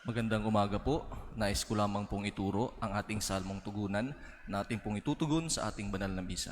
Magandang umaga po. Nais ko lamang pong ituro ang ating salmong tugunan na ating pong itutugon sa ating banal na misa.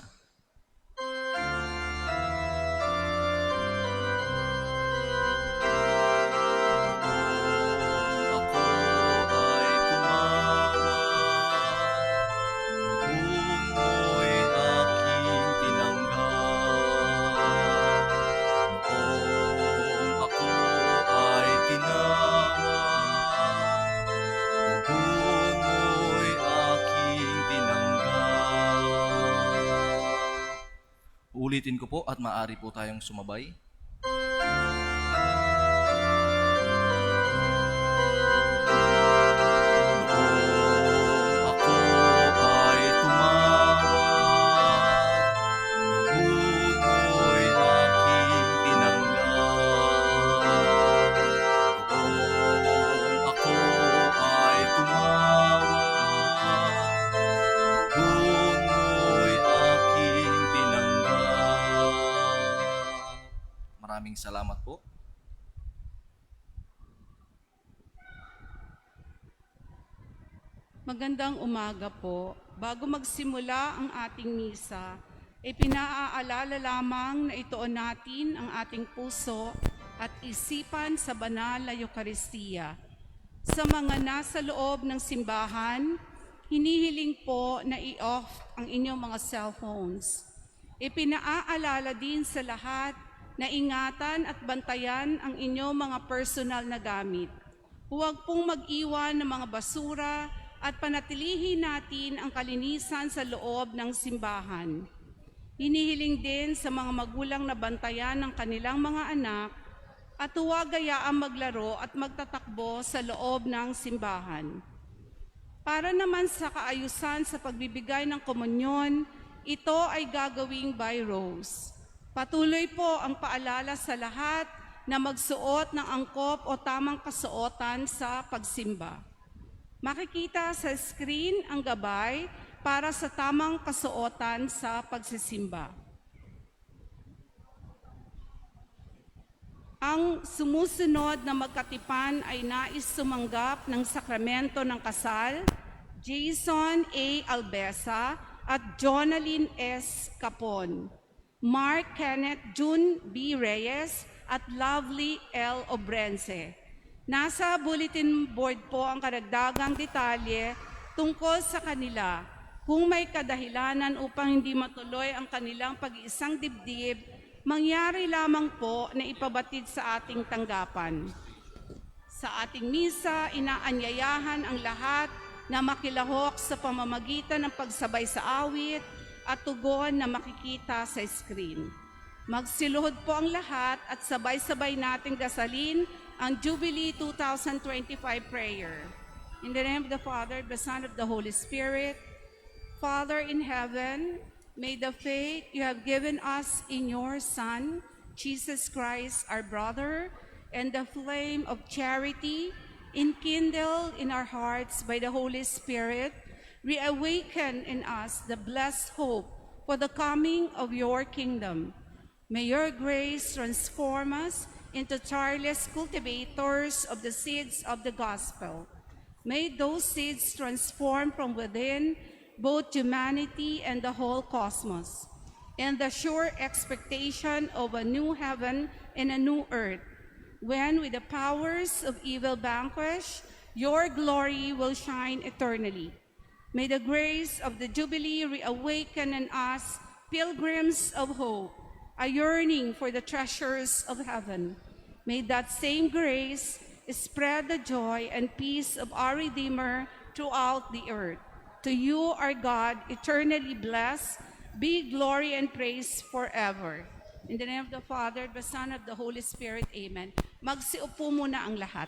Ulitin ko po at maaari po tayong sumabay. Maraming salamat po. Magandang umaga po. Bago magsimula ang ating misa, pinaalala lamang na ituon natin ang ating puso at isipan sa banal na Eukaristiya. Sa mga nasa loob ng simbahan, hinihiling po na i-off ang inyong mga cellphones. Ipinaalala din sa lahat na ingatan at bantayan ang inyong mga personal na gamit. Huwag pong mag-iwan ng mga basura at panatilihin natin ang kalinisan sa loob ng simbahan. Hinihiling din sa mga magulang na bantayan ng kanilang mga anak at huwag gayaang maglaro at magtatakbo sa loob ng simbahan. Para naman sa kaayusan sa pagbibigay ng komunyon, ito ay gagawing by rows. Patuloy po ang paalala sa lahat na magsuot ng angkop o tamang kasuotan sa pagsimba. Makikita sa screen ang gabay para sa tamang kasuotan sa pagsisimba. Ang sumusunod na magkatipan ay nais sumanggap ng sakramento ng kasal, Jason A. Albesa at Jonalyn S. Capon, Mark Kenneth June B. Reyes at Lovely L. Obrense. Nasa bulletin board po ang karagdagang detalye tungkol sa kanila. Kung may kadahilanan upang hindi matuloy ang kanilang pag-iisang dibdib, mangyari lamang po na ipabatid sa ating tanggapan. Sa ating misa, inaanyayahan ang lahat na makilahok sa pamamagitan ng pagsabay sa awit at tugon na makikita sa screen. Magsiluhod po ang lahat at sabay-sabay nating dasalin ang Jubilee 2025 prayer. In the name of the Father, the Son, of the Holy Spirit. Father in heaven, may the faith you have given us in your Son, Jesus Christ, our brother, and the flame of charity enkindled in our hearts by the Holy Spirit, reawaken in us the blessed hope for the coming of your kingdom. May your grace transform us into tireless cultivators of the seeds of the gospel. May those seeds transform from within both humanity and the whole cosmos, and the sure expectation of a new heaven and a new earth, when with the powers of evil vanquished, your glory will shine eternally. May the grace of the Jubilee reawaken in us pilgrims of hope, a yearning for the treasures of heaven. May that same grace spread the joy and peace of our Redeemer throughout the earth. To you, our God, eternally blessed, be glory and praise forever. In the name of the Father, the Son, of the Holy Spirit, Amen. Magsiupo muna ang lahat.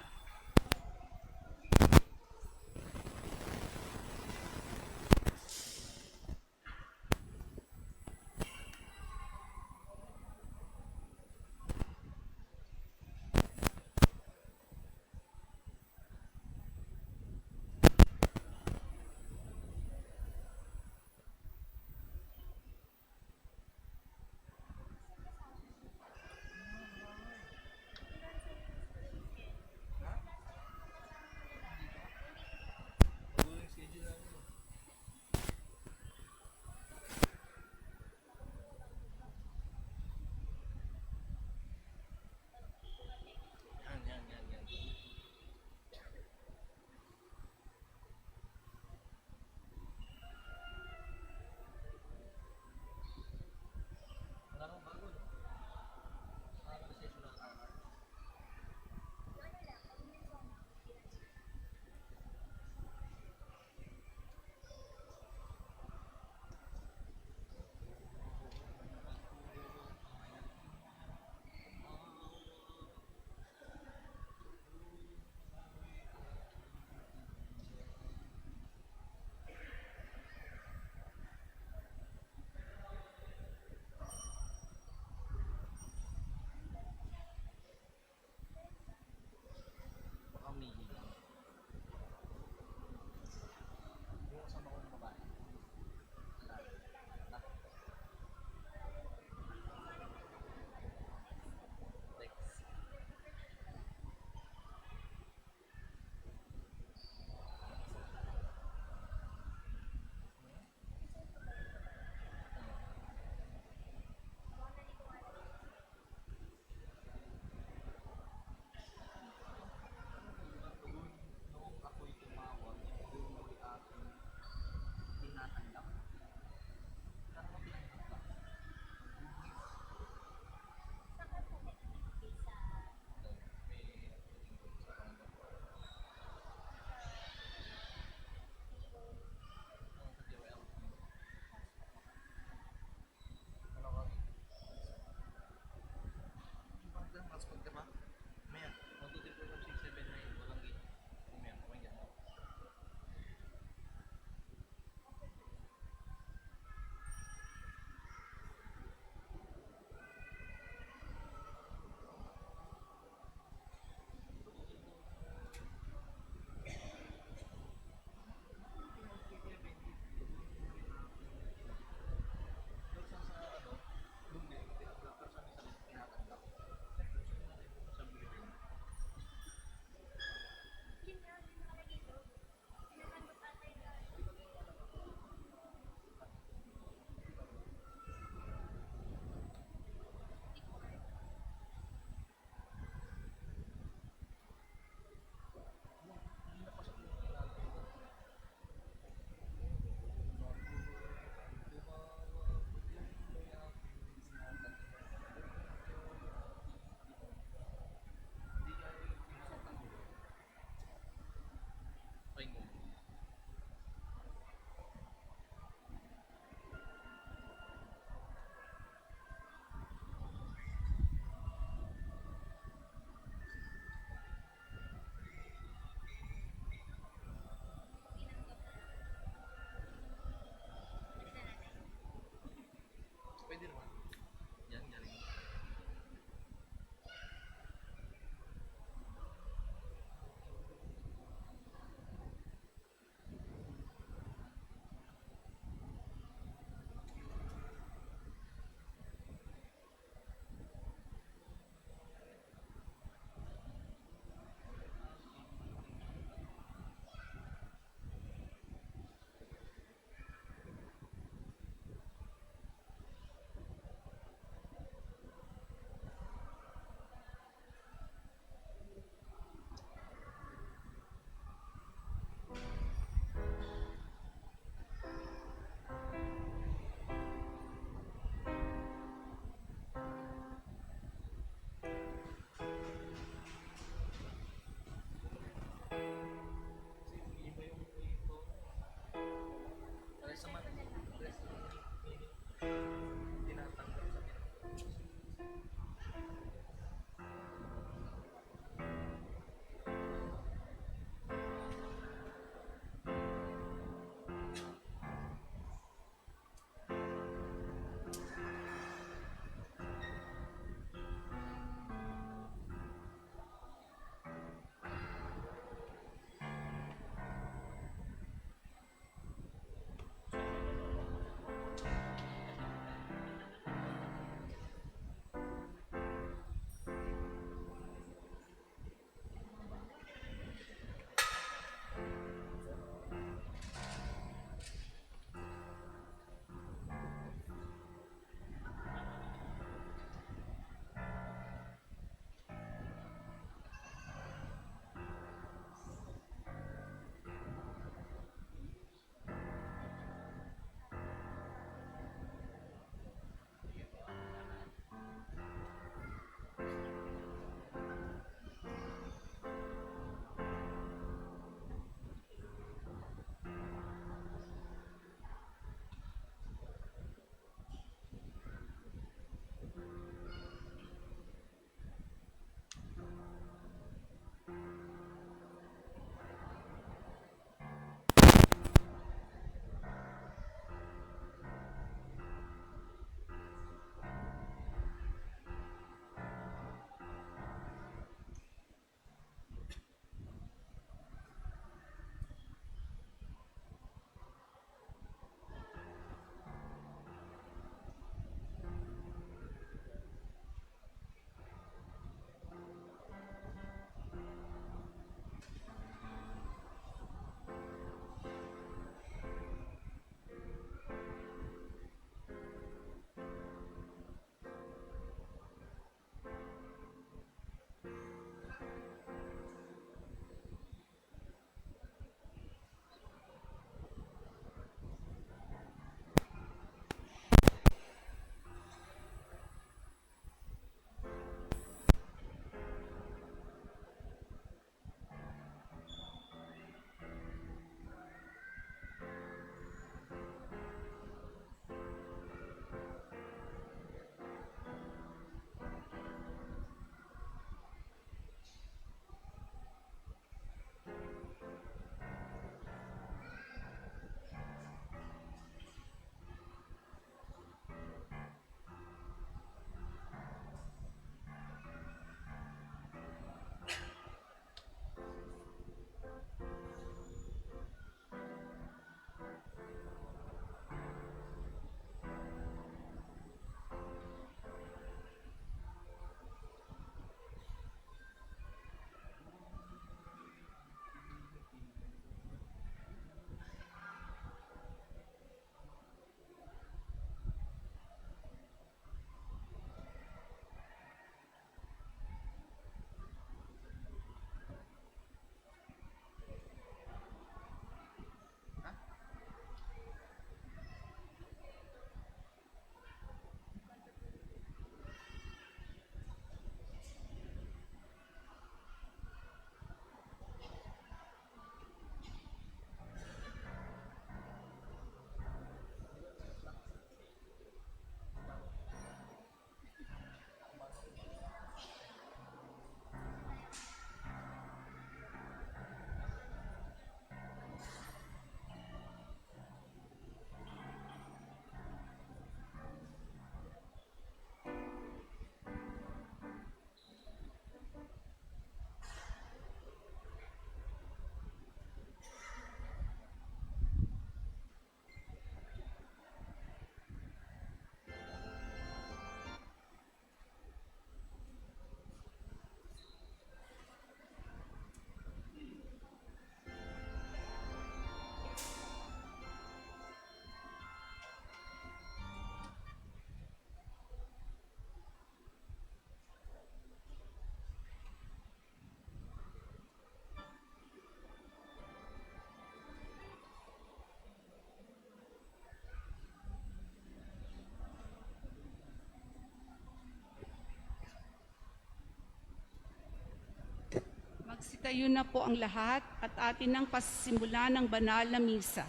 Magtayo na po ang lahat at atin nang pasimulan ng banal na misa.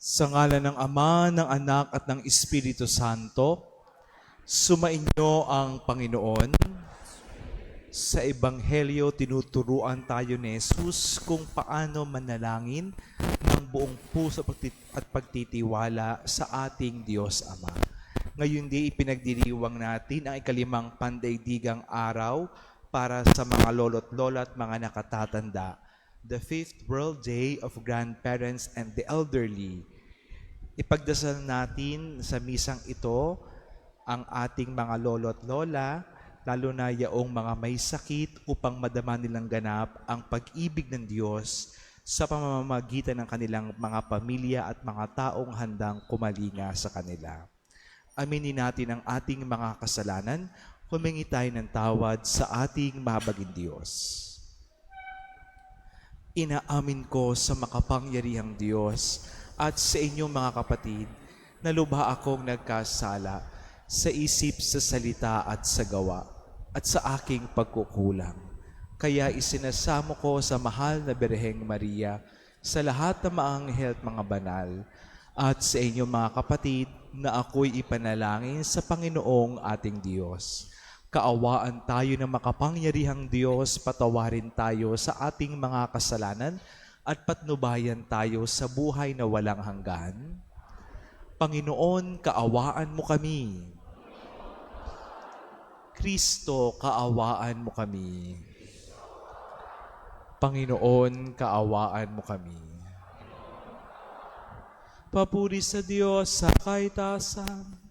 Sa ngalan ng Ama, ng Anak at ng Espiritu Santo, sumainyo ang Panginoon. Sa Ebanghelyo, tinuturuan tayo ni Jesus kung paano manalangin ng buong puso at pagtitiwala sa ating Diyos Ama. Ngayon di ipinagdiriwang natin ang ikalimang pandaigdigang araw para sa mga lolo't lola at mga nakatatanda, the 5th World Day of Grandparents and the Elderly. Ipagdasal natin sa misang ito ang ating mga lolo't lola, lalo na yaong mga may sakit upang madama nilang ganap ang pag-ibig ng Diyos sa pamamagitan ng kanilang mga pamilya at mga taong handang kumalinga sa kanila. Aminin natin ang ating mga kasalanan, humingi tayo ng tawad sa ating mahabaging Diyos. Inaamin ko sa makapangyarihang Diyos at sa inyong mga kapatid na lubha akong nagkasala sa isip, sa salita at sa gawa at sa aking pagkukulang. Kaya isinasamo ko sa mahal na Birheng Maria, sa lahat ng mga anghel at mga banal, at sa inyong mga kapatid na ako'y ipanalangin sa Panginoong ating Diyos. Kaawaan tayo ng makapangyarihang Diyos, patawarin tayo sa ating mga kasalanan at patnubayan tayo sa buhay na walang hanggan. Panginoon, kaawaan mo kami. Kristo, kaawaan mo kami. Panginoon, kaawaan mo kami. Papuri sa Diyos sa kaitasan.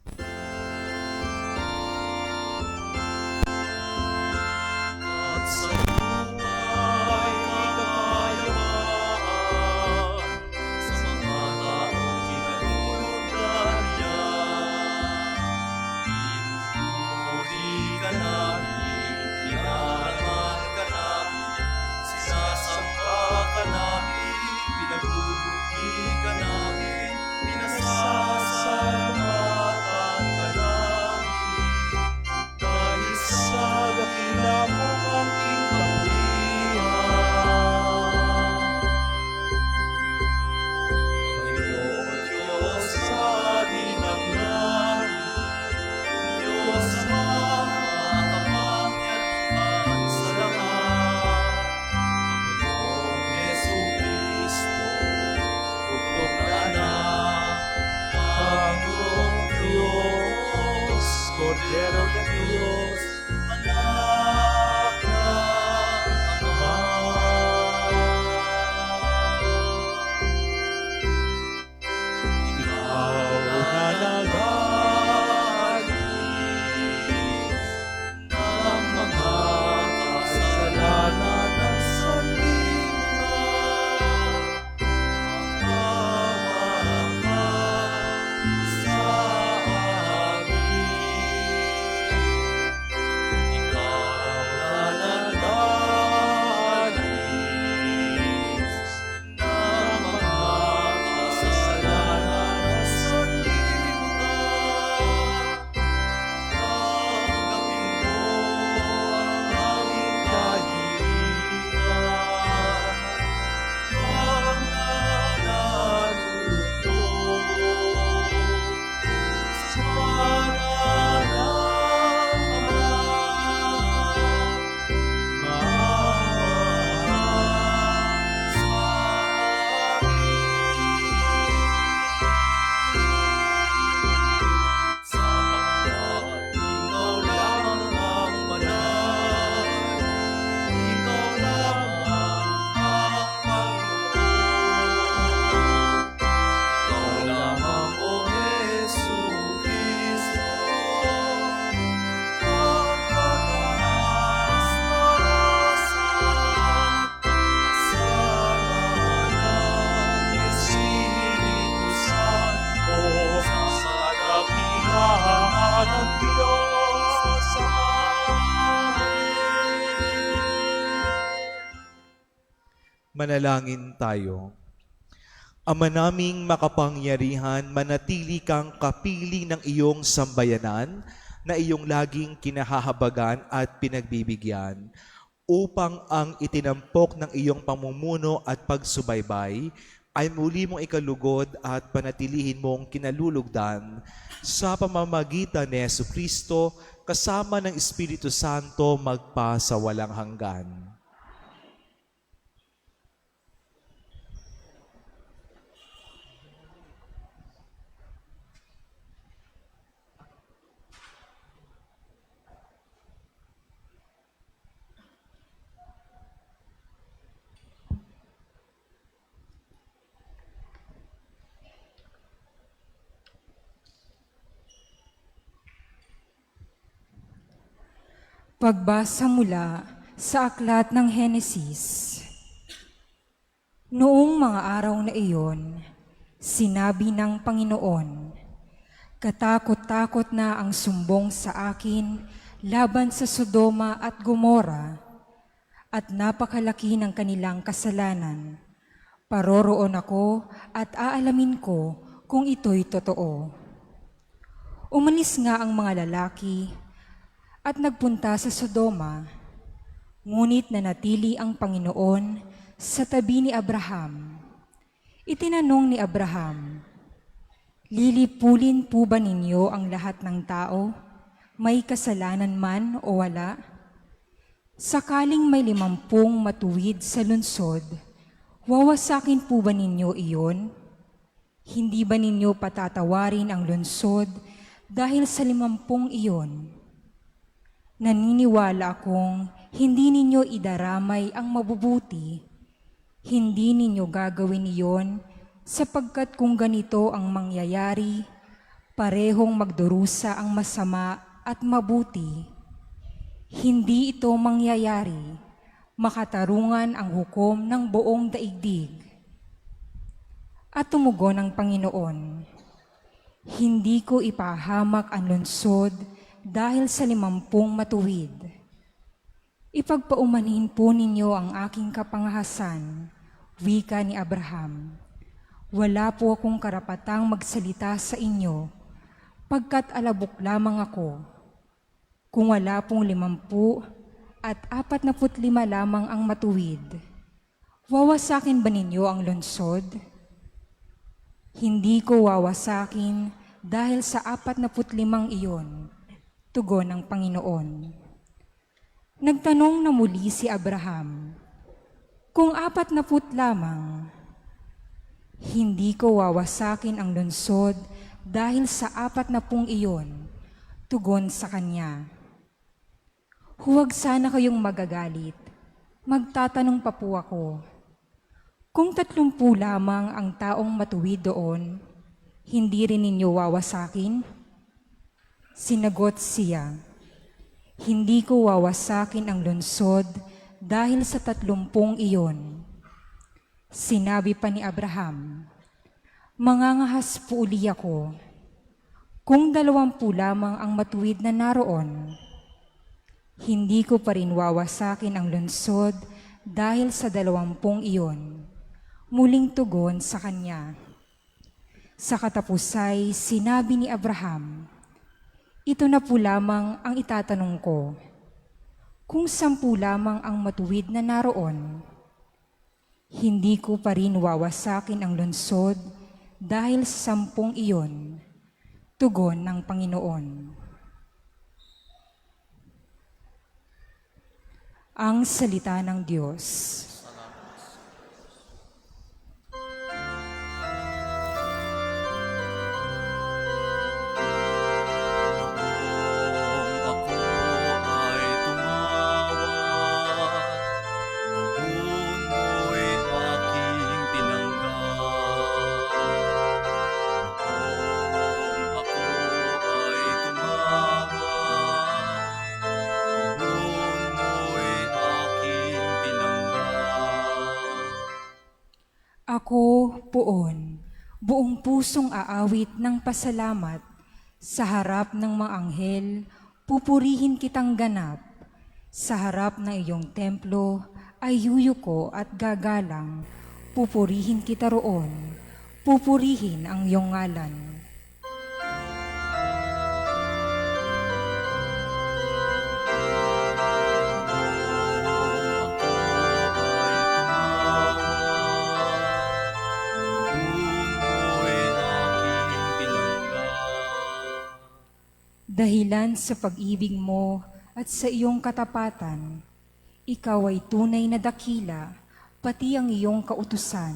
At sa buhay kapayapaan, sa mga taong kinatulugan niya. Pinupuri ka namin, pinaraman ka namin, sinasamba ka namin, pinagbubunyi ka namin, pinasasalamatan Manalangin tayo. Ama naming makapangyarihan, manatili kang kapiling ng iyong sambayanan na iyong laging kinahahabagan at pinagbibigyan upang ang itinampok ng iyong pamumuno at pagsubaybay ay muli mong ikalugod at panatilihin mong kinalulugdan sa pamamagitan ni Jesucristo kasama ng Espiritu Santo magpa sa walang hanggan. Pagbasa mula sa aklat ng Henesis. Noong mga araw na iyon, sinabi ng Panginoon, "Katakot-takot na ang sumbong sa akin laban sa Sodoma at Gomora, at napakalaki ng kanilang kasalanan. Paroroon ako at aalamin ko kung ito'y totoo." Umalis nga ang mga lalaki at nagpunta sa Sodoma, ngunit nanatili ang Panginoon sa tabi ni Abraham. Itinanong ni Abraham, "Lilipulin po ba ninyo ang lahat ng tao, may kasalanan man o wala? Sakaling may 50 matuwid sa lungsod, wawasakin po ba ninyo iyon? Hindi ba ninyo patatawarin ang lungsod dahil sa 50 iyon? Naniniwala akong hindi ninyo idaramay ang mabubuti. Hindi ninyo gagawin iyon sapagkat kung ganito ang mangyayari, parehong magdurusa ang masama at mabuti. Hindi ito mangyayari, makatarungan ang hukom ng buong daigdig." At tumugon ang Panginoon, "Hindi ko ipahamak ang lungsod dahil sa 50 matuwid. Ipagpaumanhin po ninyo ang aking kapangahasan," wika ni Abraham. "Wala po akong karapatang magsalita sa inyo, pagkat alabok lamang ako. Kung wala pong 50 at 45 lamang ang matuwid, wawasakin ba ninyo ang lungsod? Hindi ko wawasakin dahil sa 45 iyon," tugon ng Panginoon. Nagtanong na muli si Abraham, "Kung 40 lamang, hindi ko wawasakin ang lungsod dahil sa 40 iyon," tugon sa kanya. "Huwag sana kayong magagalit, magtatanong pa po ako. Kung 30 lamang ang taong matuwid doon, hindi rin ninyo wawasakin?" Sinagot siya, "Hindi ko wawasakin ang lungsod dahil sa 30 iyon." Sinabi pa ni Abraham, "Mangangahas po uli ako. Kung 20 lamang ang matuwid na naroon, hindi ko pa rin wawasakin ang lungsod dahil sa 20 iyon." Muling tugon sa kanya. Sa katapusay, sinabi ni Abraham, "Ito na po lamang ang itatanong ko. Kung 10 lamang ang matuwid na naroon, hindi ko pa rin wawasakin ang lungsod dahil sa 10 iyon," tugon ng Panginoon. Ang salita ng Diyos. Ako, poon, buong pusong aawit ng pasalamat, sa harap ng mga anghel, pupurihin kitang ganap, sa harap ng iyong templo ay yuyuko at gagalang. Pupurihin kita roon, pupurihin ang iyong ngalan. Dahilan sa pag-ibig mo at sa iyong katapatan, ikaw ay tunay na dakila, pati ang iyong kautusan.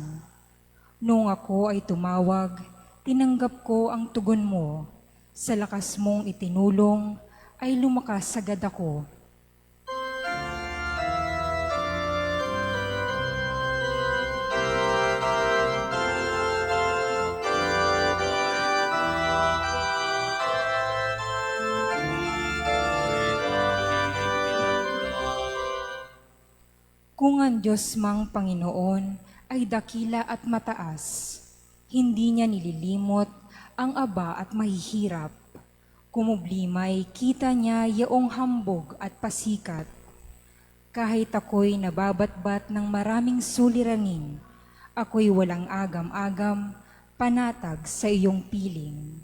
Noong ako ay tumawag, tinanggap ko ang tugon mo. Sa lakas mong itinulong, ay lumakas agad ako. Kung ang Diyos mang Panginoon ay dakila at mataas, hindi niya nililimot ang aba at mahihirap. Kumublimay, kita niya yaong hambog at pasikat. Kahit ako'y nababatbat ng maraming suliranin, ako'y walang agam-agam, panatag sa iyong piling.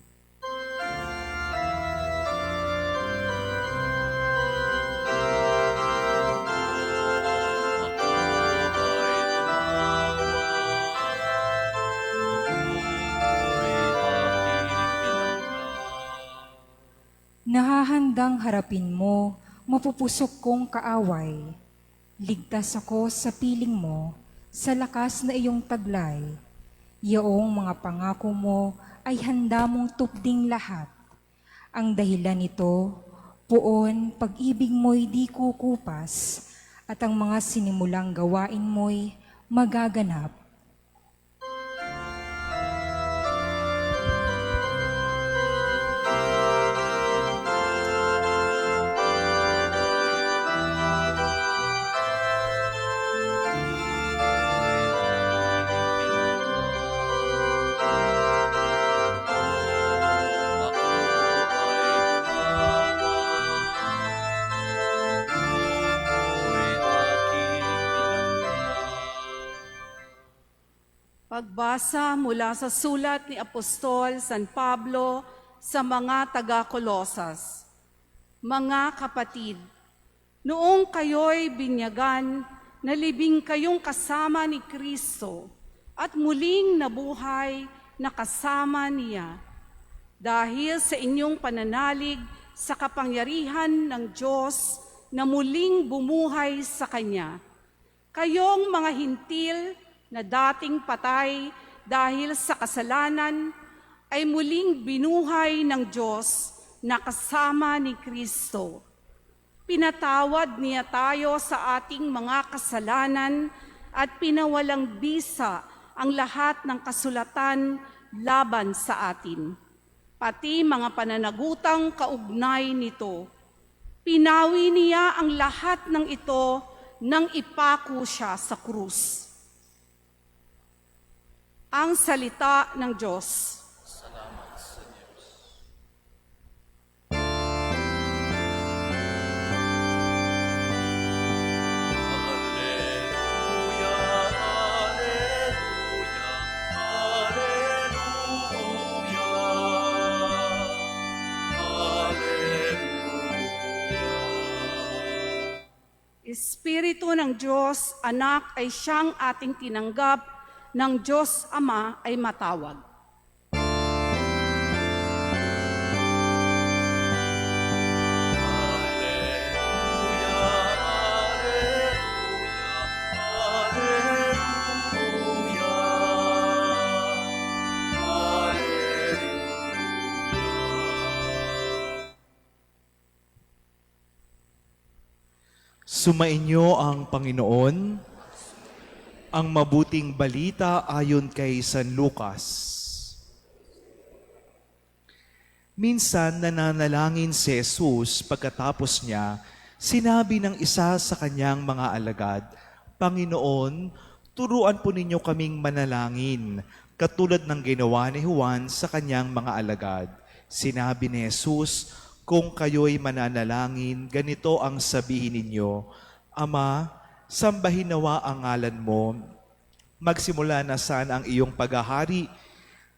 Nahahandang harapin mo, mapupusok kong kaaway. Ligtas ako sa piling mo, sa lakas na iyong taglay. Yaong mga pangako mo ay handa mong tupding lahat. Ang dahilan nito, poon, pag-ibig mo'y di kukupas, at ang mga sinimulang gawain mo'y magaganap. Pagbasa mula sa sulat ni Apostol San Pablo sa mga taga-Kolosas. Mga kapatid, noong kayo'y binyagan, nalibing kayong kasama ni Kristo at muling nabuhay na kasama niya. Dahil sa inyong pananalig sa kapangyarihan ng Diyos na muling bumuhay sa Kanya, kayong mga hintil na dating patay dahil sa kasalanan ay muling binuhay ng Diyos na kasama ni Kristo. Pinatawad niya tayo sa ating mga kasalanan at pinawalang bisa ang lahat ng kasulatan laban sa atin, pati mga pananagutang kaugnay nito. Pinawi niya ang lahat ng ito nang ipako siya sa krus. Ang salita ng Diyos. Salamat sa Diyos. Alleluia, alleluia, alleluia, alleluia. Espiritu ng Diyos, anak ay siyang ating tinanggap, ng Diyos Ama ay matawag. Sumainyo ang Panginoon, ang mabuting balita ayon kay San Lucas. Minsan nananalangin si Jesus pagkatapos niya, sinabi ng isa sa kanyang mga alagad, Panginoon, turuan po ninyo kaming manalangin, katulad ng ginawa ni Juan sa kanyang mga alagad. Sinabi ni Jesus, kung kayo'y mananalangin, ganito ang sabihin ninyo, Ama, Sambahin nawa ang ngalan mo. Magsimula na sana ang iyong paghahari.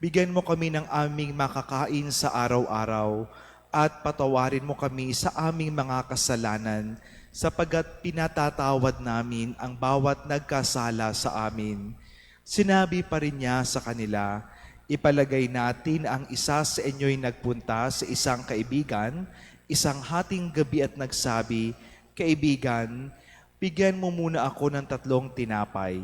Bigyan mo kami ng aming makakain sa araw-araw at patawarin mo kami sa aming mga kasalanan sapagkat pinatatawad namin ang bawat nagkasala sa amin. Sinabi pa rin niya sa kanila, ipalagay natin ang isa sa inyo'y nagpunta sa isang kaibigan, isang hating gabi at nagsabi, Kaibigan, bigyan mo muna ako ng 3 tinapay.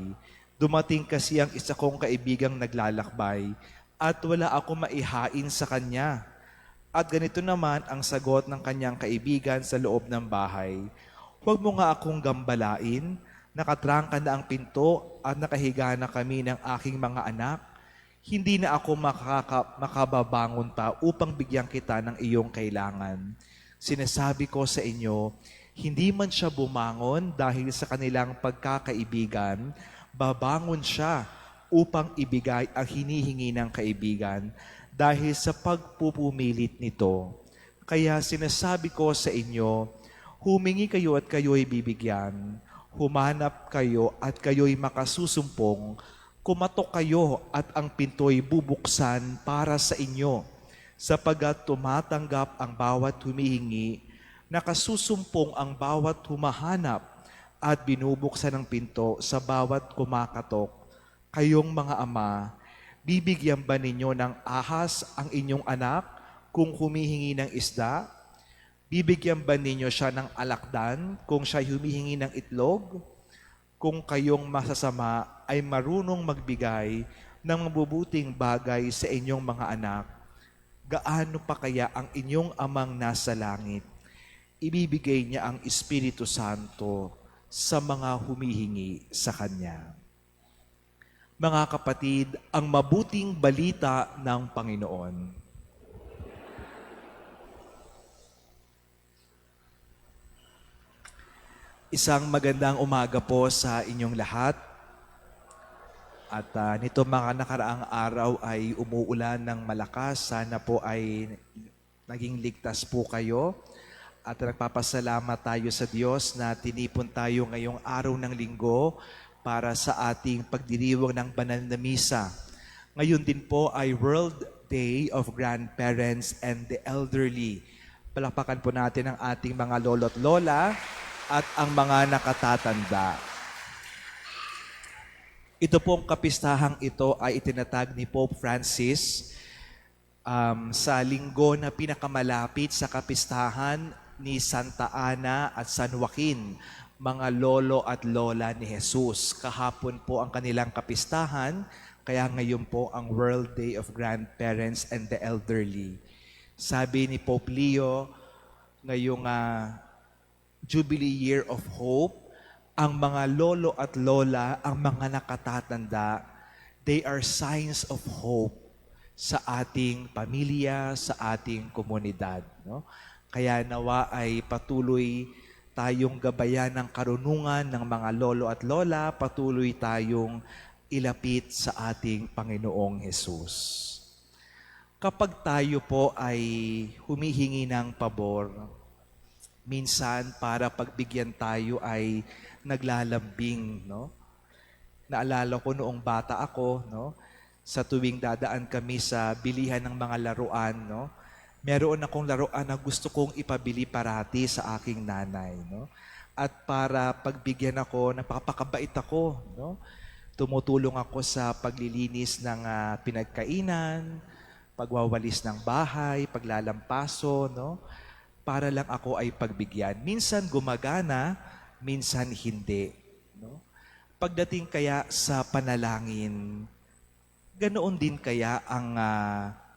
Dumating kasi ang isa kong kaibigang naglalakbay at wala ako maihain sa kanya. At ganito naman ang sagot ng kanyang kaibigan sa loob ng bahay. Huwag mo nga akong gambalain, nakatrangka na ang pinto at nakahiga na kami ng aking mga anak. Hindi na ako makababangon pa upang bigyan kita ng iyong kailangan. Sinasabi ko sa inyo, hindi man siya bumangon dahil sa kanilang pagkakaibigan, babangon siya upang ibigay ang hinihingi ng kaibigan dahil sa pagpupumilit nito. Kaya sinasabi ko sa inyo, humingi kayo at kayo'y bibigyan. Humanap kayo at kayo'y makasusumpong. Kumatok kayo at ang pinto'y bubuksan para sa inyo. Sapagkat tumatanggap ang bawat humihingi, nakasusumpong ang bawat humahanap, at binubuksan ng pinto sa bawat kumakatok. Kayong mga ama, bibigyan ba ninyo ng ahas ang inyong anak kung humihingi ng isda? Bibigyan ba ninyo siya ng alakdan kung siya humihingi ng itlog? Kung kayong masasama ay marunong magbigay ng mabubuting bagay sa inyong mga anak, gaano pa kaya ang inyong amang nasa langit? Ibibigay niya ang Espiritu Santo sa mga humihingi sa Kanya. Mga kapatid, ang mabuting balita ng Panginoon. Isang magandang umaga po sa inyong lahat. At nito mga nakaraang araw ay umuulan ng malakas. Sana po ay naging ligtas po kayo. At nagpapasalamat tayo sa Diyos na tinipon tayo ngayong araw ng linggo para sa ating pagdiriwang ng banal na misa. Ngayon din po ay World Day of Grandparents and the Elderly. Palakpakan po natin ang ating mga lolo't lola at ang mga nakatatanda. Ito pong kapistahang ito ay itinatag ni Pope Francis sa linggo na pinakamalapit sa kapistahan ni Santa Ana at San Joaquin, mga lolo at lola ni Jesus. Kahapon po ang kanilang kapistahan, kaya ngayon po ang World Day of Grandparents and the Elderly. Sabi ni Pope Leo, ngayong Jubilee Year of Hope, ang mga lolo at lola, ang mga nakatatanda, they are signs of hope sa ating pamilya, sa ating komunidad. No? Kaya nawa ay patuloy tayong gabayan ng karunungan ng mga lolo at lola, patuloy tayong ilapit sa ating Panginoong Hesus. Kapag tayo po ay humihingi ng pabor, minsan para pagbigyan tayo ay naglalambing, no? Naalala ko noong bata ako, no? Sa tuwing dadaan kami sa bilihan ng mga laruan, no? Meron akong laruan na gusto kong ipabili parati sa aking nanay, no? At para pagbigyan ako, napakabait ako, no? Tumutulong ako sa paglilinis ng pinagkainan, pagwawalis ng bahay, paglalampaso, no? Para lang ako ay pagbigyan. Minsan gumagana, minsan hindi, no? Pagdating kaya sa panalangin, ganoon din kaya ang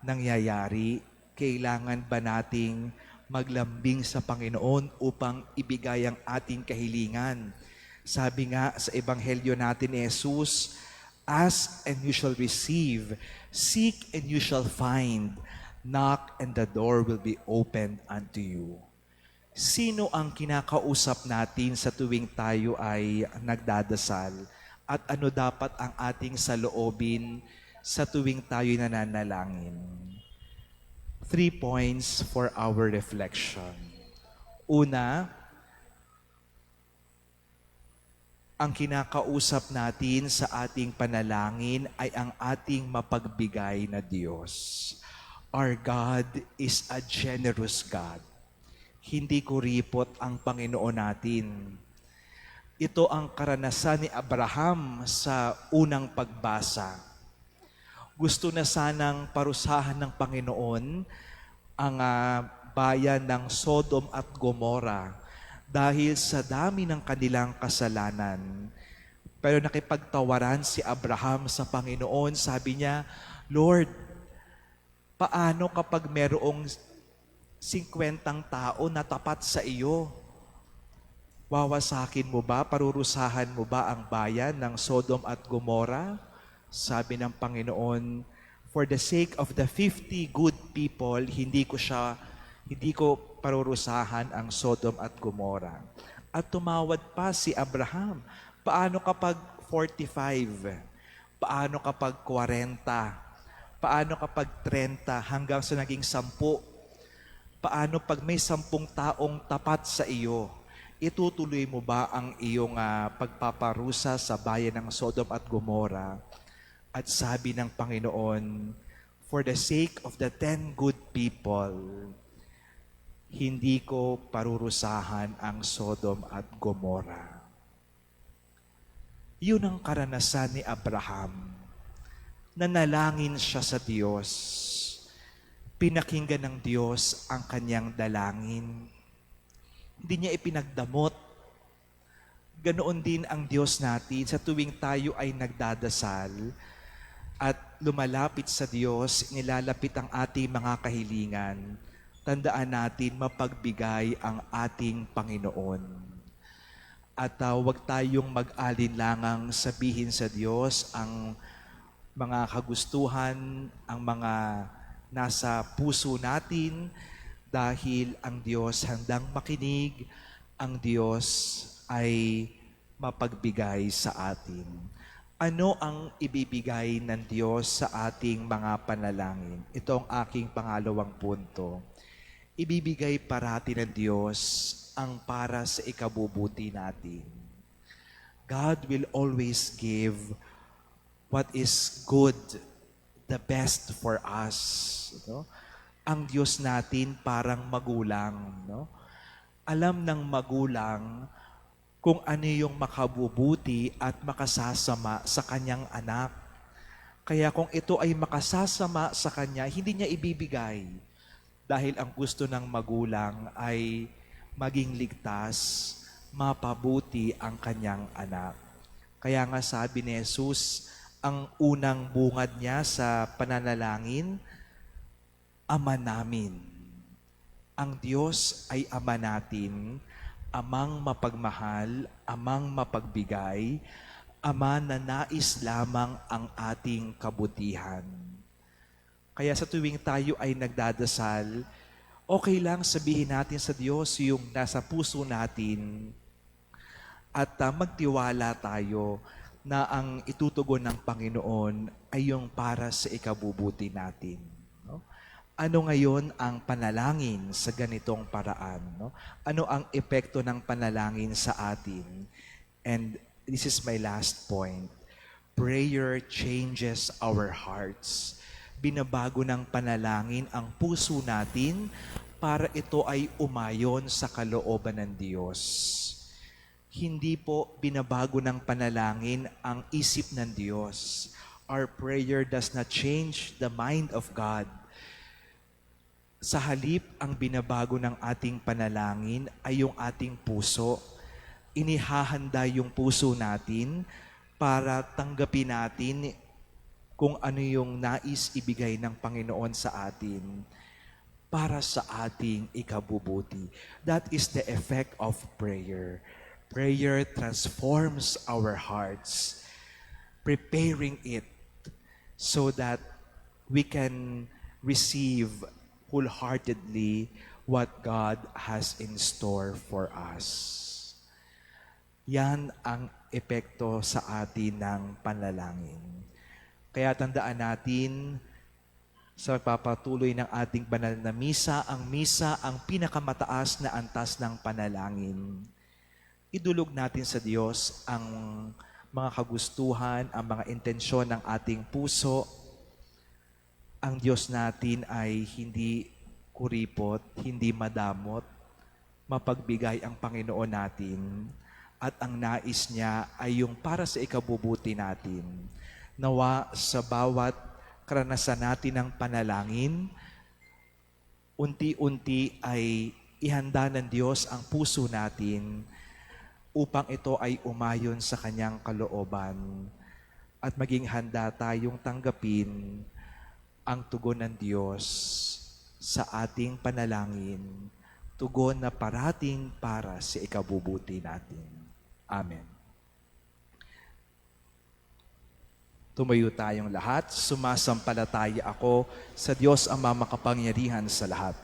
nangyayari? Kailangan ba nating maglambing sa Panginoon upang ibigay ang ating kahilingan? Sabi nga sa Ebanghelyo natin ni Jesus, ask and you shall receive, seek and you shall find, knock and the door will be opened unto you. Sino ang kinakausap natin sa tuwing tayo ay nagdadasal? At ano dapat ang ating saloobin sa tuwing tayo nananalangin? 3 points for our reflection. Una, Ang kinakausap natin sa ating panalangin ay ang ating mapagbigay na Diyos. Our God is a generous God. Hindi kuripot ang Panginoon natin. Ito ang karanasan ni Abraham sa unang pagbasa. Gusto na sanang parusahan ng Panginoon ang bayan ng Sodom at Gomorrah dahil sa dami ng kanilang kasalanan. Pero nakipagtawaran si Abraham sa Panginoon. Sabi niya, Lord, paano kapag merong 50 tao na tapat sa iyo? Wawasakin mo ba, parurusahan mo ba ang bayan ng Sodom at Gomorrah? Sabi ng Panginoon, for the sake of the 50 good people, hindi ko parurusahan ang Sodom at Gomorrah. At tumawad pa si Abraham. Paano kapag 45? Paano kapag 40? Paano kapag 30 hanggang sa naging 10? Paano pag may 10 taong tapat sa iyo? Itutuloy mo ba ang iyong pagpaparusa sa bayan ng Sodom at Gomorrah? At sabi ng Panginoon, for the sake of the 10 good people, hindi ko parurusahan ang Sodom at Gomorrah. Yun ang karanasan ni Abraham. Nanalangin siya sa Diyos. Pinakinggan ng Diyos ang kanyang dalangin. Hindi niya ipinagdamot. Ganoon din ang Diyos natin sa tuwing tayo ay nagdadasal at lumalapit sa Diyos, nilalapit ang ating mga kahilingan. Tandaan natin, mapagbigay ang ating Panginoon. At huwag tayong mag-alinlangang sabihin sa Diyos ang mga kagustuhan, ang mga nasa puso natin, dahil ang Diyos handang makinig, ang Diyos ay mapagbigay sa atin. Ano ang ibibigay ng Diyos sa ating mga panalangin? Ito ang aking pangalawang punto. Ibibigay parati ng Diyos ang para sa ikabubuti natin. God will always give what is good, the best for us. No? Ang Diyos natin parang magulang. No? Alam ng magulang kung ano yung makabubuti at makasasama sa kanyang anak. Kaya kung ito ay makasasama sa kanya, hindi niya ibibigay. Dahil ang gusto ng magulang ay maging ligtas, mapabuti ang kanyang anak. Kaya nga sabi ni Jesus, ang unang bungad niya sa pananalangin, Ama namin. Ang Diyos ay Ama natin, Amang mapagmahal, Amang mapagbigay, Ama na nais lamang ang ating kabutihan. Kaya sa tuwing tayo ay nagdadasal, okay lang sabihin natin sa Diyos yung nasa puso natin at magtiwala tayo na ang itutugon ng Panginoon ay yung para sa ikabubuti natin. No? Ano ngayon ang panalangin sa ganitong paraan? No? Ano ang epekto ng panalangin sa atin? And this is my last point. Prayer changes our hearts. Binabago ng panalangin ang puso natin para ito ay umayon sa kalooban ng Diyos. Hindi po binabago ng panalangin ang isip ng Diyos. Our prayer does not change the mind of God. Sa halip, ang binabago ng ating panalangin ay yung ating puso. Inihahanda yung puso natin para tanggapin natin kung ano yung nais ibigay ng Panginoon sa atin para sa ating ikabubuti. That is the effect of prayer. Prayer transforms our hearts, preparing it so that we can receive wholeheartedly what God has in store for us. Yan ang epekto sa atin ng panalangin. Kaya tandaan natin sa pagpapatuloy ng ating banal na misa ang pinakamataas na antas ng panalangin. idulog natin sa Diyos ang mga kagustuhan, ang mga intensyon ng ating puso. Ang Diyos natin ay hindi kuripot, hindi madamot, mapagbigay ang Panginoon natin. At ang nais niya ay yung para sa ikabubuti natin. Nawa sa bawat karanasan natin ng panalangin, unti-unti ay ihanda ng Diyos ang puso natin upang ito ay umayon sa Kanyang kalooban at maging handa tayong tanggapin ang tugon ng Diyos sa ating panalangin, tugon na parating para sa ikabubuti natin. Amen. Tumayo tayong lahat, sumasampalataya ako sa Diyos Ama makapangyarihan sa lahat.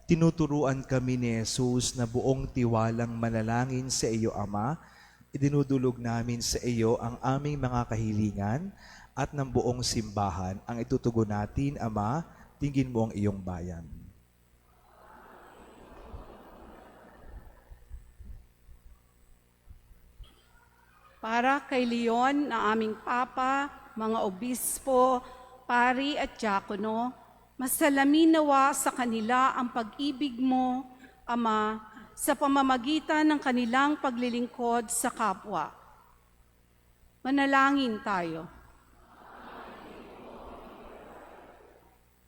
Tinuturuan kami ni Jesus na buong tiwalang manalangin sa iyo, Ama. Idinudulog namin sa iyo ang aming mga kahilingan at ng buong simbahan. Ang itutugon natin, Ama, tingin mo ang iyong bayan. Para kay Leon na aming Papa, mga obispo, pari at diakono, masalamin nawa sa kanila ang pag-ibig mo, Ama, sa pamamagitan ng kanilang paglilingkod sa kapwa. Manalangin tayo.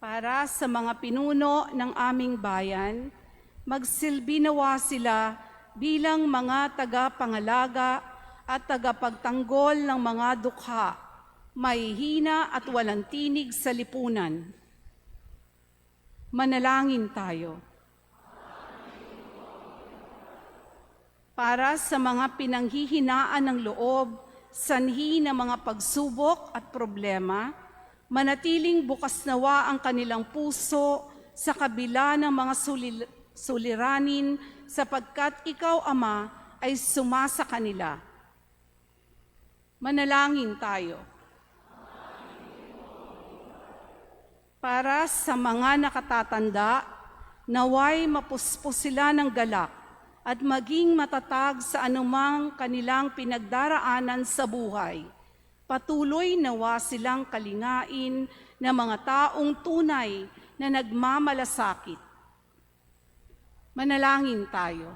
Para sa mga pinuno ng aming bayan, magsilbi nawa sila bilang mga tagapangalaga at tagapagtanggol ng mga dukha, mahihina at walang tinig sa lipunan. Manalangin tayo. Para sa mga pinanghihinaan ng loob, sanhi ng mga pagsubok at problema, manatiling bukas nawa ang kanilang puso sa kabila ng mga suliranin sapagkat ikaw, Ama, ay sumasa kanila. Manalangin tayo. Para sa mga nakatatanda, naway mapuspos sila ng galak at maging matatag sa anumang kanilang pinagdaraanan sa buhay. Patuloy nawa silang kalingain ng mga taong tunay na nagmamalasakit. Manalangin tayo.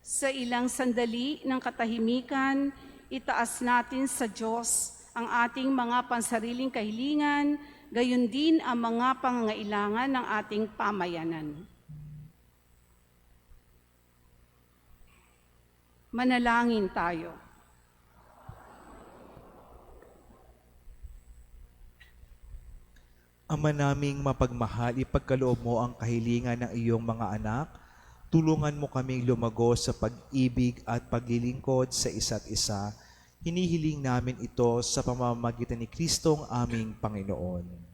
Sa ilang sandali ng katahimikan, itaas natin sa Diyos ang ating mga pansariling kahilingan, gayon din ang mga pangangailangan ng ating pamayanan. Manalangin tayo. Ama naming mapagmahal, ipagkaloob mo ang kahilingan ng iyong mga anak. Tulungan mo kaming lumago sa pag-ibig at paglilingkod sa isa't isa. Hinihiling namin ito sa pamamagitan ni Kristong aming Panginoon.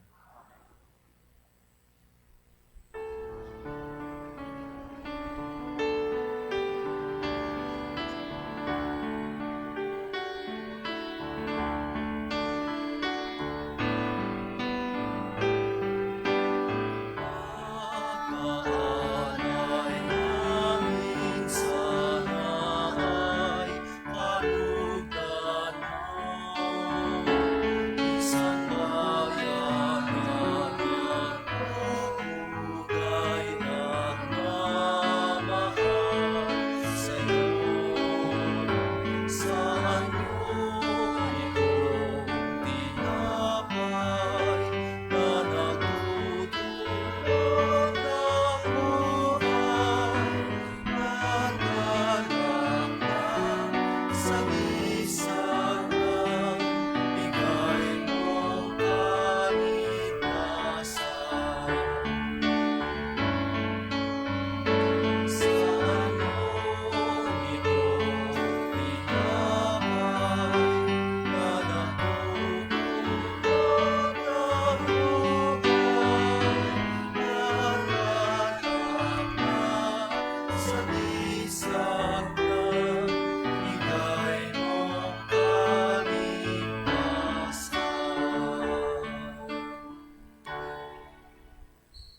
Isang bayan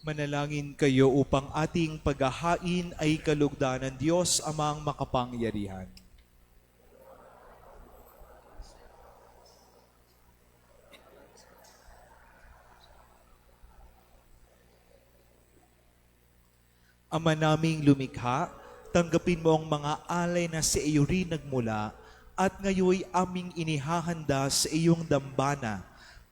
Manalangin kayo upang ating paghahain ay kalugdan ng Diyos amang makapangyarihan. Ama naming lumikha, tanggapin mo ang mga alay na sa iyo rin nagmula at ngayoy aming inihahanda sa iyong dambana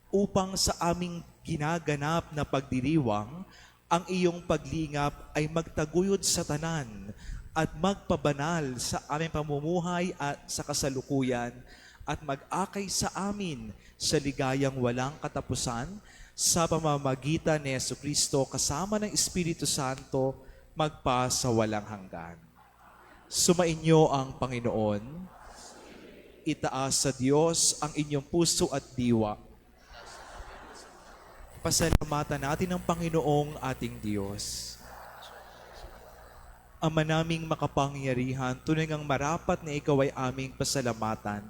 upang sa aming ginaganap na pagdiriwang, ang iyong paglingap ay magtaguyod sa tanan at magpabanal sa aming pamumuhay at sa kasalukuyan at mag-akay sa amin sa ligayang walang katapusan sa pamamagitan ni Jesucristo kasama ng Espiritu Santo magpa sa walang hanggan. Sumainyo ang Panginoon. Itaas sa Diyos ang inyong puso at diwa. Pasalamatan natin ang Panginoong ating Diyos. Ama naming makapangyarihan, tunay ngang marapat na ikaw ay aming pasalamatan.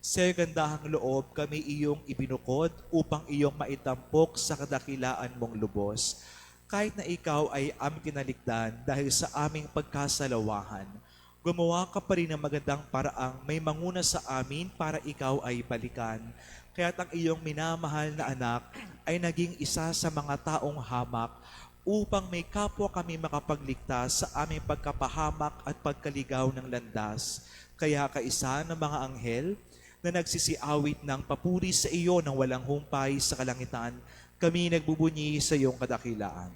Sa gandahang loob kami iyong ibinukod upang iyong maitampok sa kadakilaan mong lubos. Kahit na ikaw ay aming kinaligtan dahil sa aming pagkasalawahan, gumawa ka pa rin ng magandang paraang may manguna sa amin para ikaw ay balikan. Kaya't ang iyong minamahal na anak ay naging isa sa mga taong hamak upang may kapwa kami makapagligtas sa aming pagkapahamak at pagkaligaw ng landas. Kaya kaisa ng mga anghel na nagsisiawit ng papuri sa iyo ng walang humpay sa kalangitan, kami nagbubunyi sa iyong kadakilaan.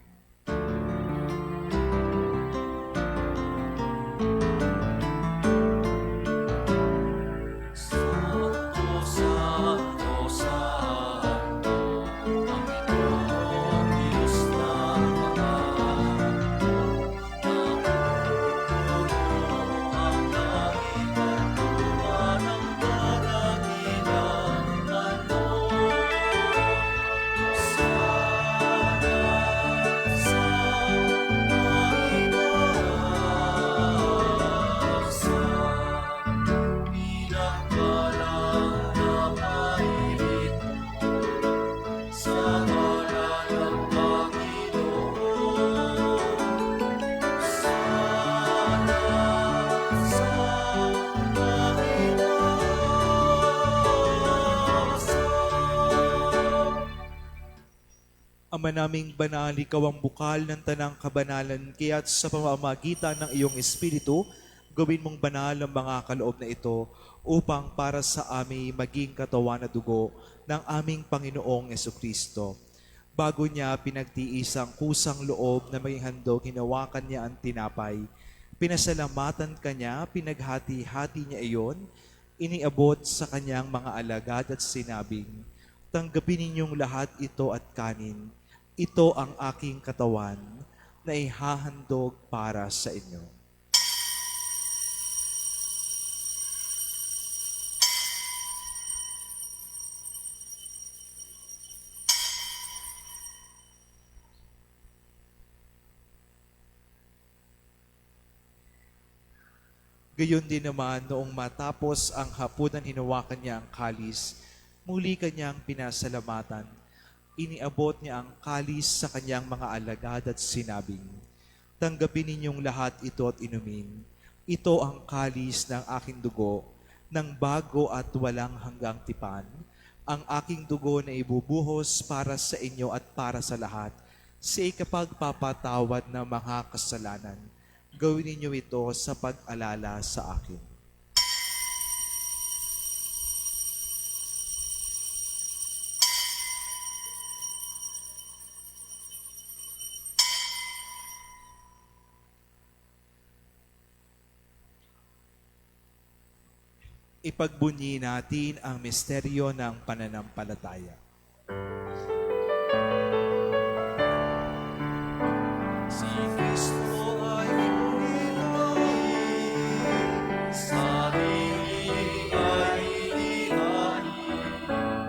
Ama naming banal, ikaw ang bukal ng tanang kabanalan, kaya't sa pamamagitan ng iyong Espiritu, gawin mong banal ang mga kaloob na ito upang para sa amin maging katawan na dugo ng aming Panginoong Jesucristo. Bago niya pinagtiis ang kusang loob na maging handog, hinawakan niya ang tinapay. Pinasalamatan kanya, pinaghati-hati niya iyon, iniabot sa kanyang mga alagad at sinabing, tanggapin ninyong lahat ito at kanin. Ito ang aking katawan na ihahandog para sa inyo. Gayon din naman noong matapos ang hapunan, hinawakan niya ang kalis, muli kanyang pinasalamatan. Iniabot niya ang kalis sa kanyang mga alagad at sinabing, tanggapin ninyong lahat ito at inumin. Ito ang kalis ng aking dugo, ng bago at walang hanggang tipan. Ang aking dugo na ibubuhos para sa inyo at para sa lahat, sa ikapagpapatawad ng mga kasalanan. Gawin ninyo ito sa pag-alala sa akin. Ipagbunyi natin ang misteryo ng pananampalataya. Si Kristo ay buhay, sa hili ay inihain,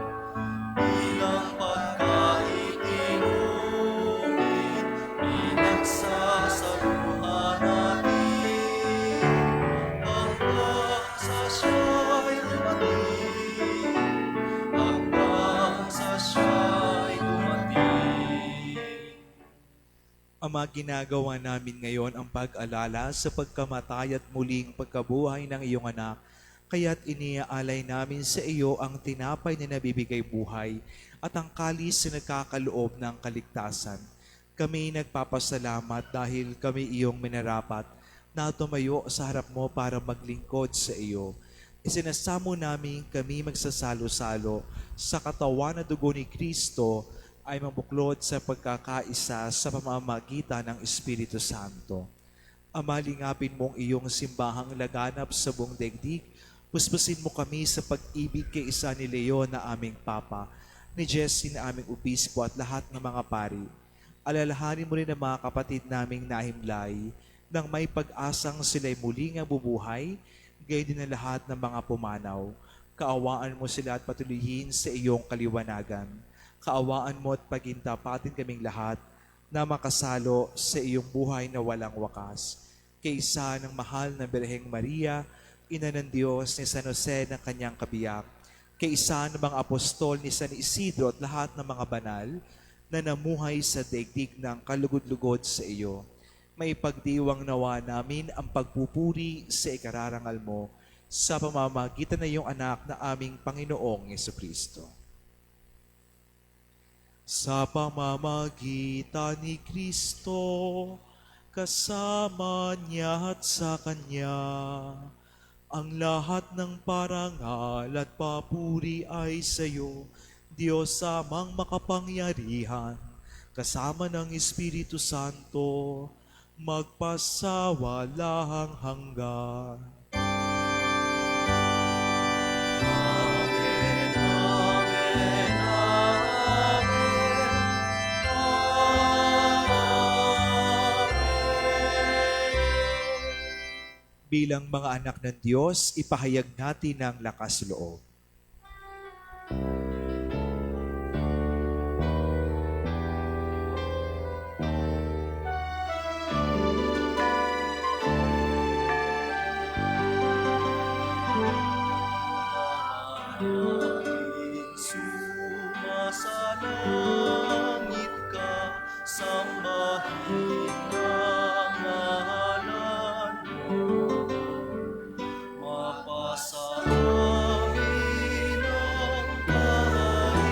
bilang pagkain inumin, pinagsasaluhan natin, hanggang sa siya'y dumating, hanggang Ama, ginagawa namin ngayon ang pag-alala sa pagkamatay at muling pagkabuhay ng iyong anak. Kaya't iniaalay namin sa iyo ang tinapay na nabibigay buhay at ang kalis na nagkakaloob ng kaligtasan. Kami nagpapasalamat dahil kami iyong minarapat na tumayo sa harap mo para maglingkod sa iyo. Isinasamo namin kami magsasalo-salo sa katawan at dugo ni Kristo ay mabuklod sa pagkakaisa sa pamamagitan ng Espiritu Santo. Ama, lingapin mong iyong simbahang laganap sa buong daigdig. Puspusin mo kami sa pag-ibig kay isa ni Leon na aming Papa, ni Jesse na aming Obispo at lahat ng mga pari. Alalahanin mo rin ang mga kapatid naming nahimlay nang may pag-asang sila'y muling ang bubuhay, gayon din ang lahat ng mga pumanaw. Kaawaan mo sila at patuloyin sa iyong kaliwanagan. Kaawaan mo at pagintapatin kaming lahat na makasalo sa iyong buhay na walang wakas. Kaysa ng mahal na Birheng Maria, Ina ng Diyos ni San Jose ng kanyang kabiyak, kaysa ng mga apostol ni San Isidro at lahat ng mga banal na namuhay sa daigdig ng kalugod-lugod sa iyo. May pagdiwang nawa namin ang pagpupuri sa ikararangal mo sa pamamagitan ng iyong anak na aming Panginoong Jesucristo. Sa pamamagitan ni Kristo, kasama niya at sa Kanya, ang lahat ng parangal at papuri ay sa iyo, Diyos amang makapangyarihan, kasama ng Espiritu Santo, magpasawalang hanggan. Bilang mga anak ng Diyos, ipahayag natin ang lakas loob. Sumasalangit ka, sambahin ang ngalan mo. Mapasaangin ang kaharian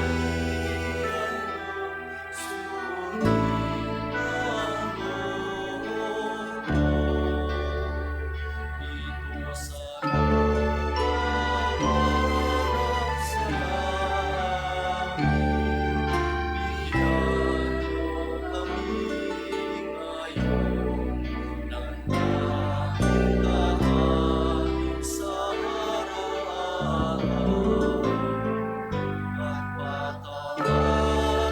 mo, sundin ang loob mo. Dito sa lupa sa langit, bigyan mo kami ngayon ng tanging kahanin sa araw-araw. At patawarin mo ang aming mga sala para magpapatawad namin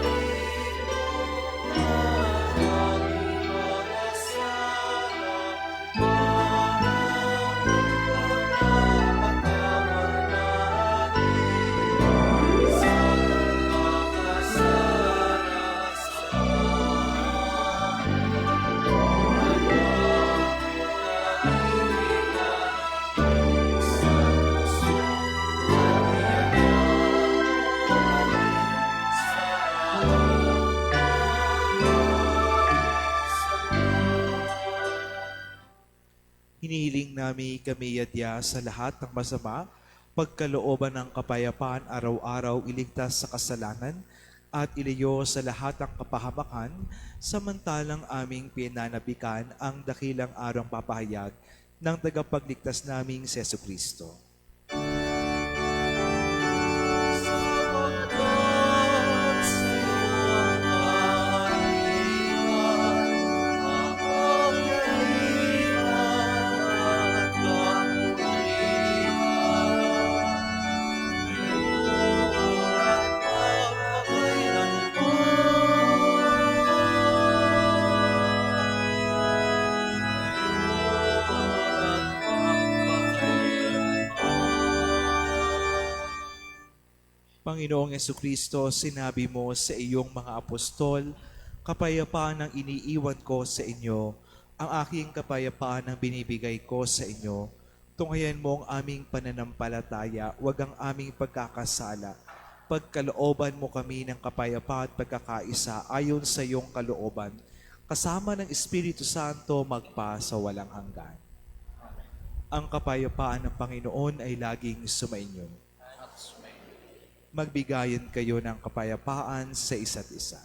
sa Hinihiling namin kami yadya sa lahat ng masama, pagkalooban ng kapayapaan araw-araw iligtas sa kasalanan, at ilayo sa lahat ng kapahamakan, samantalang aming pinanabikan ang dakilang arang papahayag ng tagapagligtas naming si Jesucristo. Sapagkat sa'yo ang kaharian, kapangyarihan at kapulihan, ngayon at Panginoong Jesucristo, sinabi mo sa iyong mga apostol, kapayapaan ang iniiwan ko sa inyo, ang aking kapayapaan ang binibigay ko sa inyo. Tunghayan mo ang aming pananampalataya, wag ang aming pagkakasala. Pagkalooban mo kami ng kapayapaan at pagkakaisa ayon sa iyong kalooban. kasama ng Espiritu Santo magpa sa walang hanggan. Ang kapayapaan ng Panginoon ay laging sumainyo. Magbigayan kayo ng kapayapaan sa isa't isa.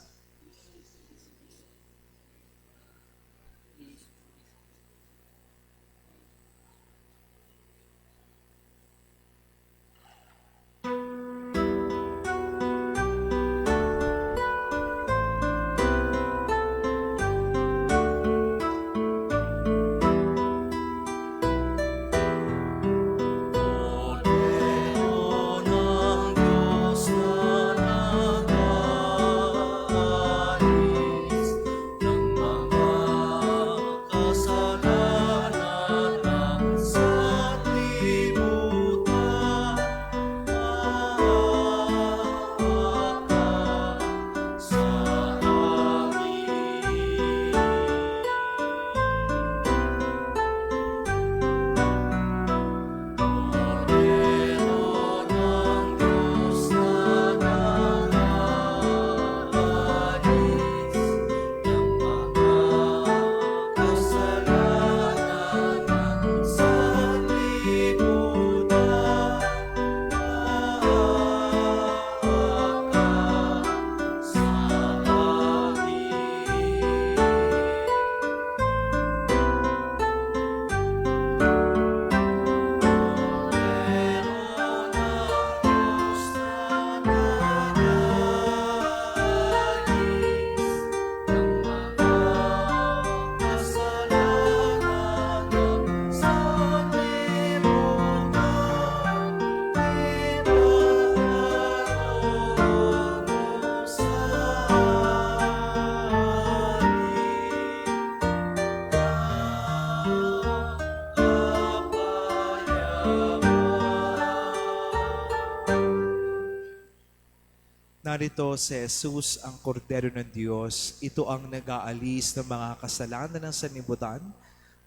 Narito si Jesus, ang kordero ng Diyos. Ito ang nag-aalis ng mga kasalanan ng sanlibutan.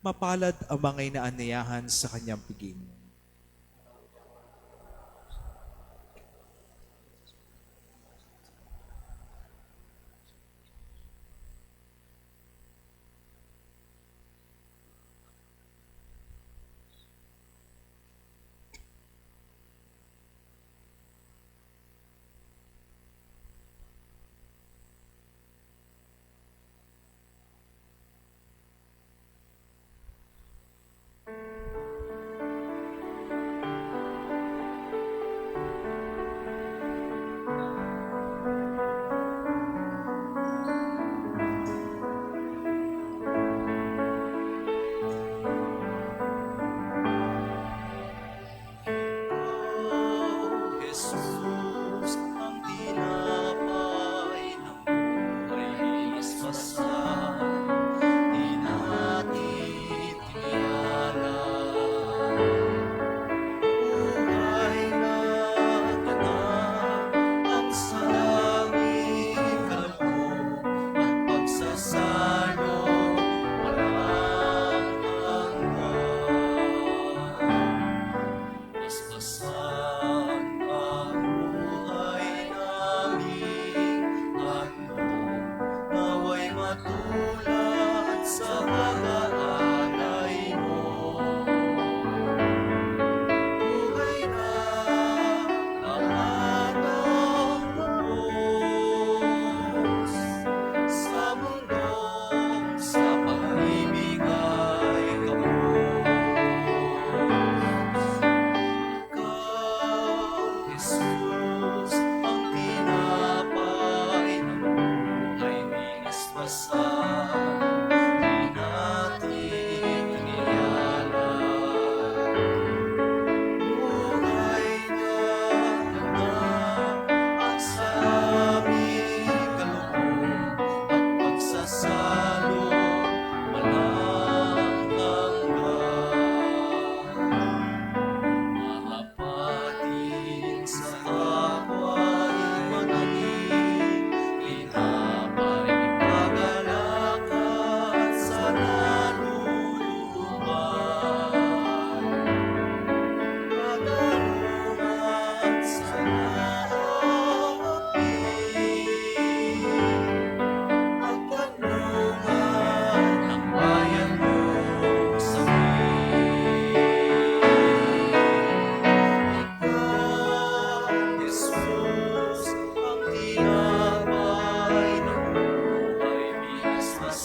Mapalad ang mga inaanyayahan sa kanyang piging.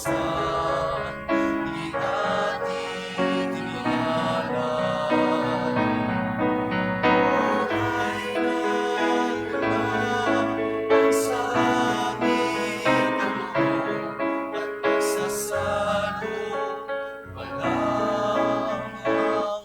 kaligtasan, di natin inihalan. Buhay na ganap ang sa amin ang loob at nagsasalo walang hanggan.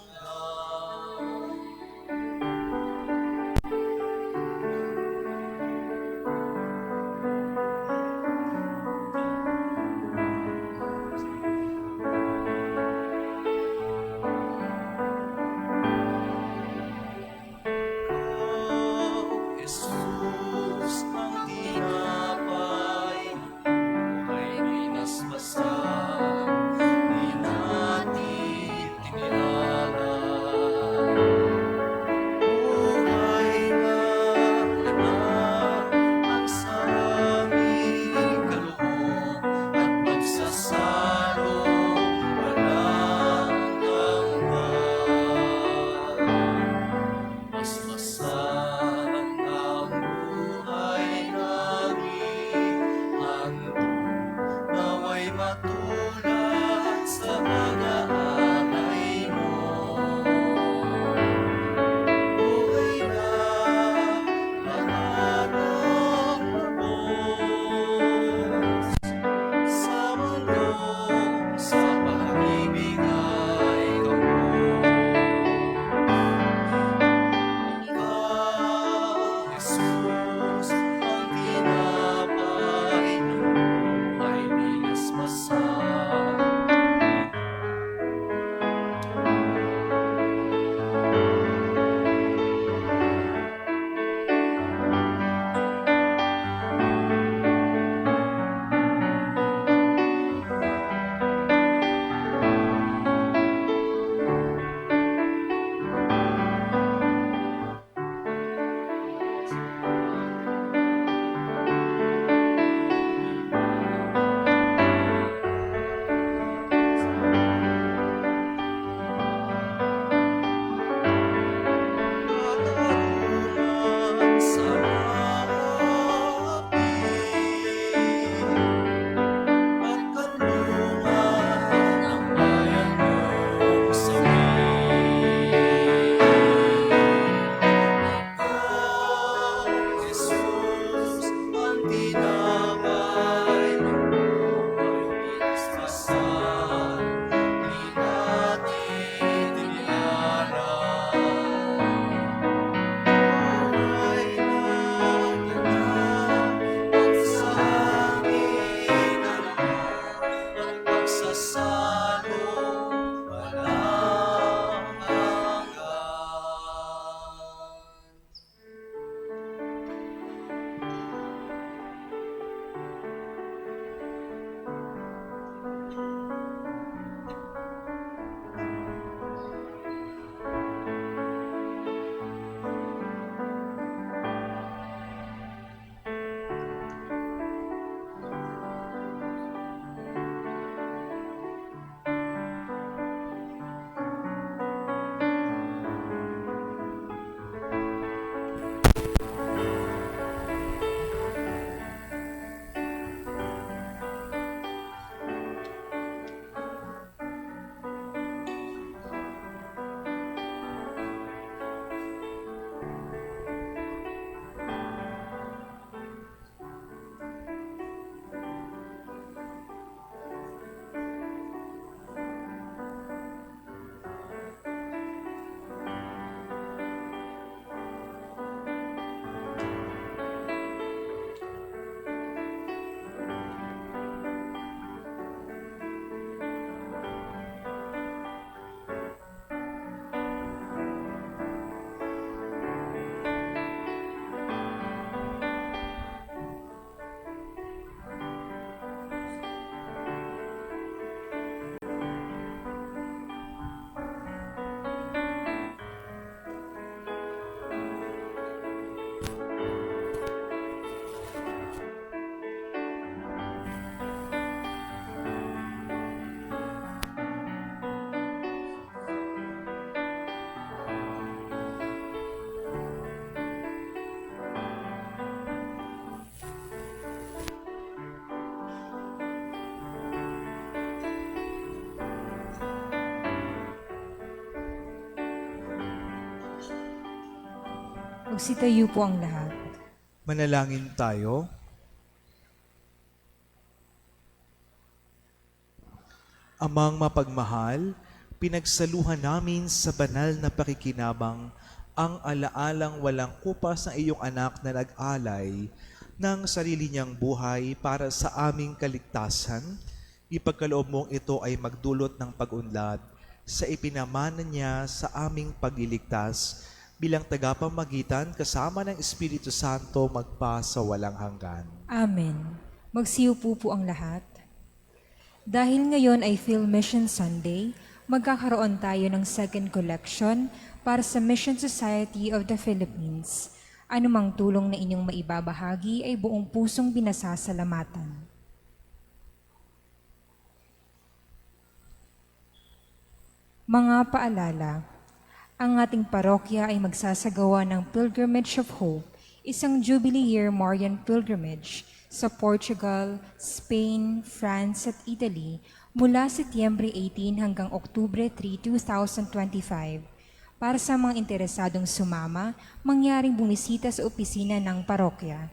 Magsitayo po ang lahat. Manalangin tayo. Amang mapagmahal, pinagsaluhan namin sa banal na pakikinabang ang alaalang walang kupas ng iyong anak na nag-alay ng sarili niyang buhay para sa aming kaligtasan. Ipagkaloob mong ito ay magdulot ng pag-unlad sa ipinamana niya sa aming pagliligtas bilang tagapamagitan kasama ng Espiritu Santo magpa sa walang hanggan. Amen. Magsiupo po ang lahat. Dahil ngayon ay Field Mission Sunday, magkakaroon tayo ng second collection para sa Mission Society of the Philippines. Anumang tulong na inyong maibabahagi ay buong pusong binasasalamatan. Mga paalala, ang ating parokya ay magsasagawa ng Pilgrimage of Hope, isang Jubilee Year Marian Pilgrimage sa Portugal, Spain, France at Italy mula Setyembre 18 hanggang Oktubre 3, 2025. Para sa mga interesadong sumama, mangyaring bumisita sa opisina ng parokya.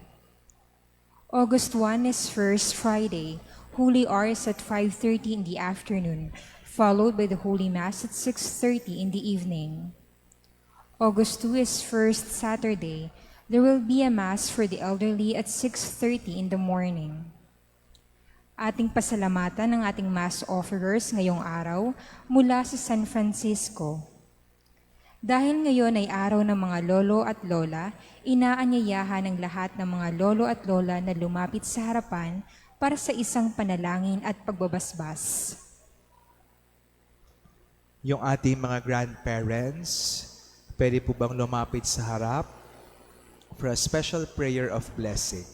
August 1 is First Friday, Holy Hours at 5:30 in the afternoon, followed by the Holy Mass at 6:30 in the evening. August 2 is First Saturday. There will be a Mass for the elderly at 6:30 in the morning. Ating pasalamatan ang ating Mass offerers ngayong araw mula sa San Francisco. Dahil ngayon ay araw ng mga lolo at lola, inaanyayahan ng lahat ng mga lolo at lola na lumapit sa harapan para sa isang panalangin at pagbabasbas. Yung ating mga grandparents, pwede po bang lumapit sa harap for a special prayer of blessing?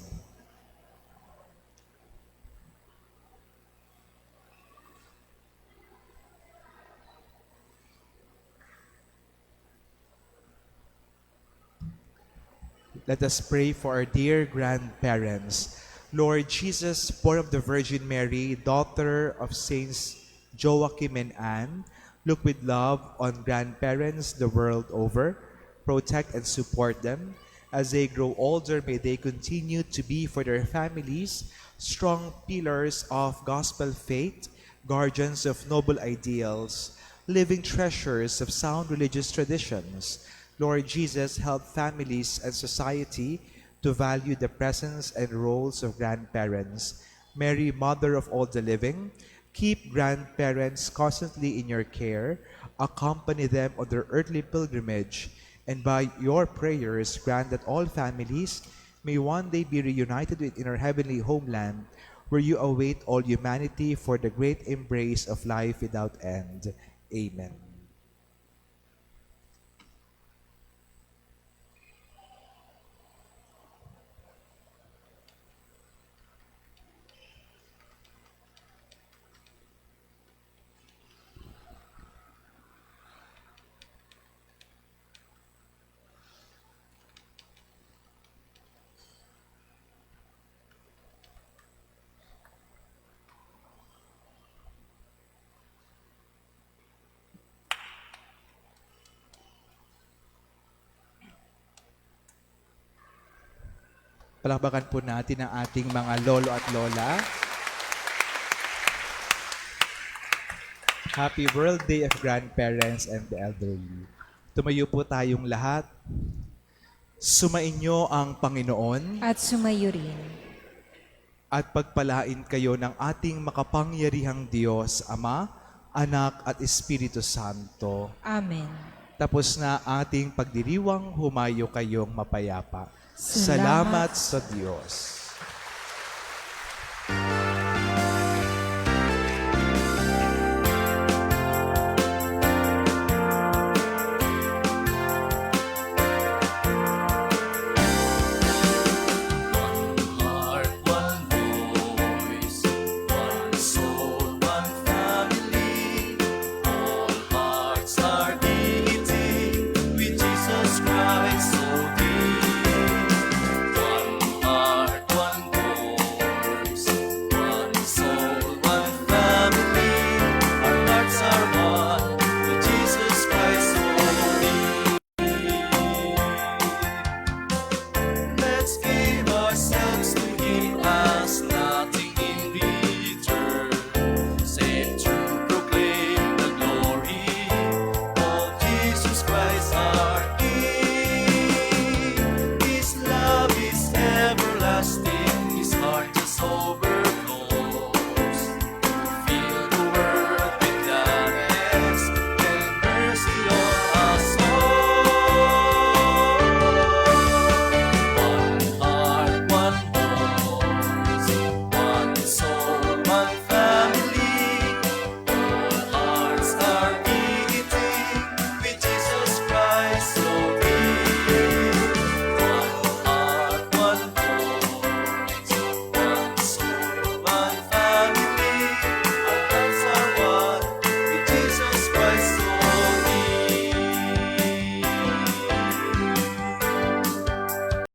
Let us pray for our dear grandparents. Lord Jesus, born of the Virgin Mary, daughter of Saints Joachim and Anne, look with love on grandparents the world over. Protect and support them. As they grow older, may they continue to be for their families strong pillars of gospel faith, guardians of noble ideals, living treasures of sound religious traditions. Lord Jesus, help families and society to value the presence and roles of grandparents. Mary, Mother of all the living, keep grandparents constantly in your care, accompany them on their earthly pilgrimage, and by your prayers grant that all families may one day be reunited in our heavenly homeland, where you await all humanity for the great embrace of life without end. Amen. Palakpakan po natin ang ating mga lolo at lola. Happy World Day of Grandparents and the Elderly. Tumayo po tayong lahat. Sumainyo ang Panginoon At sumayo rin. at pagpalain kayo ng ating makapangyarihang Diyos, Ama, Anak at Espiritu Santo. Amen. Tapos na ating pagdiriwang, humayo kayong mapayapa. Salamat Salamat sa Diyos.